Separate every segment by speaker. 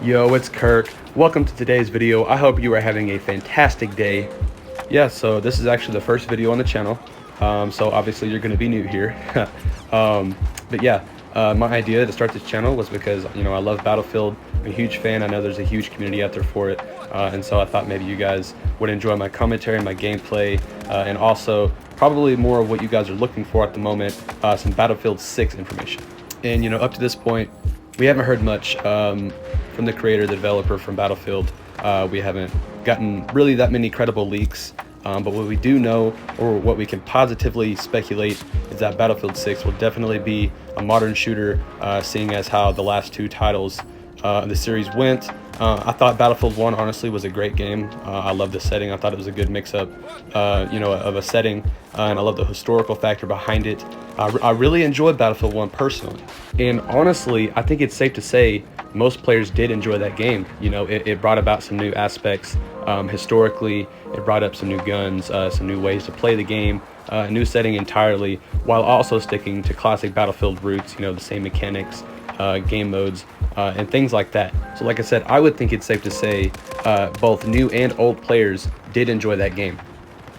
Speaker 1: Yo, it's Kirk. Welcome to today's video. I hope you are having a fantastic day. Yeah, so this is actually the first video on the channel. So obviously you're going to be new here. But yeah, my idea to start this channel was because, I love Battlefield. I'm a huge fan. I know there's a huge community out there for it. And so I thought maybe you guys would enjoy my commentary and my gameplay, and also probably more of what you guys are looking for at the moment, some Battlefield 6 information. And, up to this point, we haven't heard much from the creator, the developer from Battlefield. We haven't gotten really that many credible leaks, but what we do know, or what we can positively speculate, is that Battlefield 6 will definitely be a modern shooter, seeing as how the last two titles of the series went. I thought Battlefield 1 honestly was a great game. I love the setting. I thought it was a good mix-up, of a setting, and I love the historical factor behind it. I really enjoyed Battlefield 1 personally, and honestly, I think it's safe to say most players did enjoy that game. It brought about some new aspects historically. It brought up some new guns, some new ways to play the game, a new setting entirely, while also sticking to classic Battlefield roots. The same mechanics, game modes, and things like that. So like I said, I would think it's safe to say both new and old players did enjoy that game.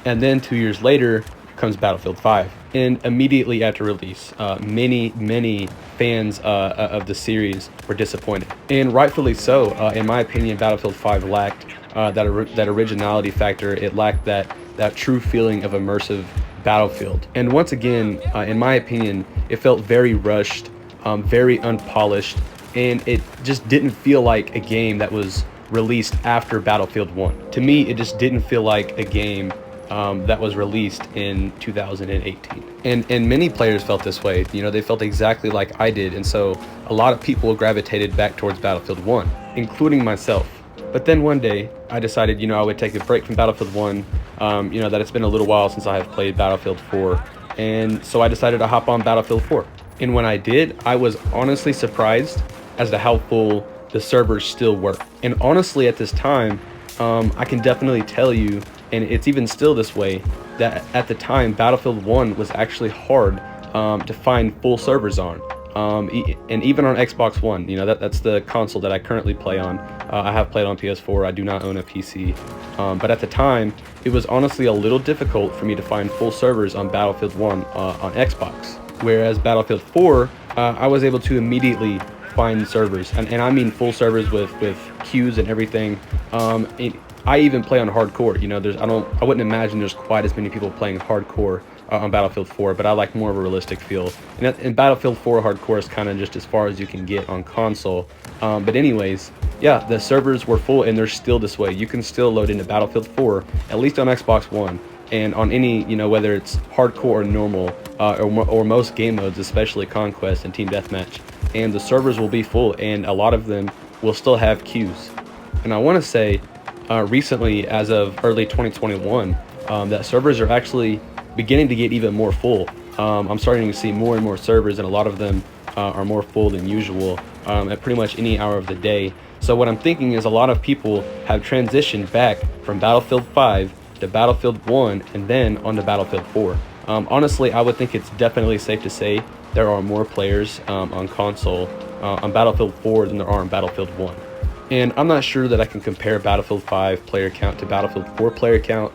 Speaker 1: And then 2 years later comes Battlefield 5, and immediately after release, many fans of the series were disappointed, and rightfully so. In my opinion, Battlefield 5 lacked that originality factor. It lacked that true feeling of immersive Battlefield, and once again, in my opinion, it felt very rushed, very unpolished, and it just didn't feel like a game that was released after Battlefield 1. To me, it just didn't feel like a game that was released in 2018. And many players felt this way. They felt exactly like I did, and so a lot of people gravitated back towards Battlefield 1, including myself. But then one day, I decided, I would take a break from Battlefield 1, that it's been a little while since I have played Battlefield 4, and so I decided to hop on Battlefield 4. And when I did, I was honestly surprised as to how full the servers still were. And honestly, at this time, I can definitely tell you, and it's even still this way, that at the time, Battlefield 1 was actually hard to find full servers on. And even on Xbox One, that's the console that I currently play on. I have played on PS4, I do not own a PC. But at the time, it was honestly a little difficult for me to find full servers on Battlefield 1 on Xbox. Whereas Battlefield 4, I was able to immediately find servers, and I mean full servers with queues and everything. I even play on hardcore. I wouldn't imagine there's quite as many people playing hardcore on Battlefield 4, but I like more of a realistic feel. And Battlefield 4 hardcore is kind of just as far as you can get on console. But anyways, yeah, the servers were full, and they're still this way. You can still load into Battlefield 4, at least on Xbox One, and on any, whether it's hardcore or normal, or most game modes, especially Conquest and Team Deathmatch, and the servers will be full, and a lot of them will still have queues. And I want to say, recently, as of early 2021, that servers are actually beginning to get even more full. I'm starting to see more and more servers, and a lot of them are more full than usual at pretty much any hour of the day. So what I'm thinking is a lot of people have transitioned back from Battlefield 5 to Battlefield 1 and then onto Battlefield 4. Honestly, I would think it's definitely safe to say there are more players on console on Battlefield 4 than there are on Battlefield 1. And I'm not sure that I can compare Battlefield 5 player count to Battlefield 4 player count,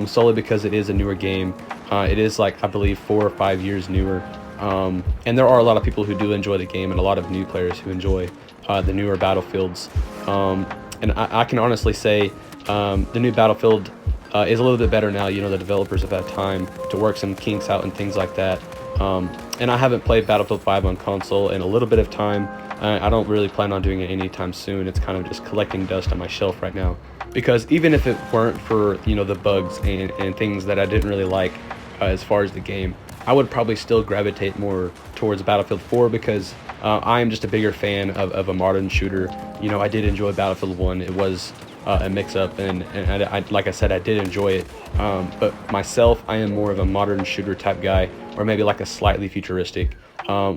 Speaker 1: solely because it is a newer game. It is I believe 4 or 5 years newer. And there are a lot of people who do enjoy the game, and a lot of new players who enjoy the newer Battlefields. And I can honestly say the new Battlefield is a little bit better now. The developers have had time to work some kinks out and things like that. And I haven't played Battlefield 5 on console in a little bit of time. I don't really plan on doing it anytime soon. It's kind of just collecting dust on my shelf right now. Because even if it weren't for, the bugs and things that I didn't really like as far as the game, I would probably still gravitate more towards Battlefield 4 because I am just a bigger fan of a modern shooter. I did enjoy Battlefield 1. It was a mix-up, and I, like I said, I did enjoy it. But myself, I am more of a modern shooter type guy, or maybe like a slightly futuristic.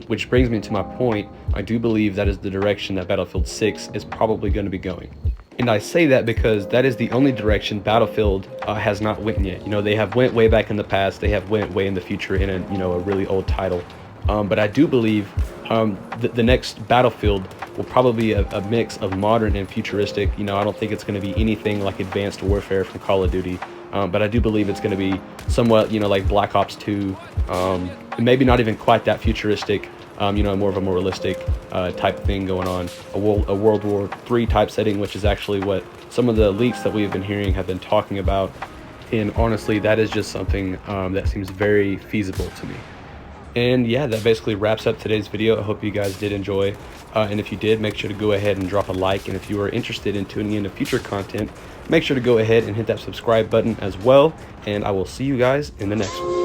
Speaker 1: Which brings me to my point. I do believe that is the direction that Battlefield 6 is probably going to be going. And I say that because that is the only direction Battlefield has not went yet. They have went way back in the past. They have went way in the future in a really old title. But I do believe The next Battlefield will probably be a mix of modern and futuristic. You know, I don't think it's going to be anything like Advanced Warfare from Call of Duty, but I do believe it's going to be somewhat, you know, like Black Ops 2, maybe not even quite that futuristic, you know, more of a more realistic type thing going on, a World War III type setting, which is actually what some of the leaks that we've been hearing have been talking about. And honestly, that is just something that seems very feasible to me. And yeah, that basically wraps up today's video. I hope you guys did enjoy. And if you did, make sure to go ahead and drop a like. And if you are interested in tuning into future content, make sure to go ahead and hit that subscribe button as well. And I will see you guys in the next one.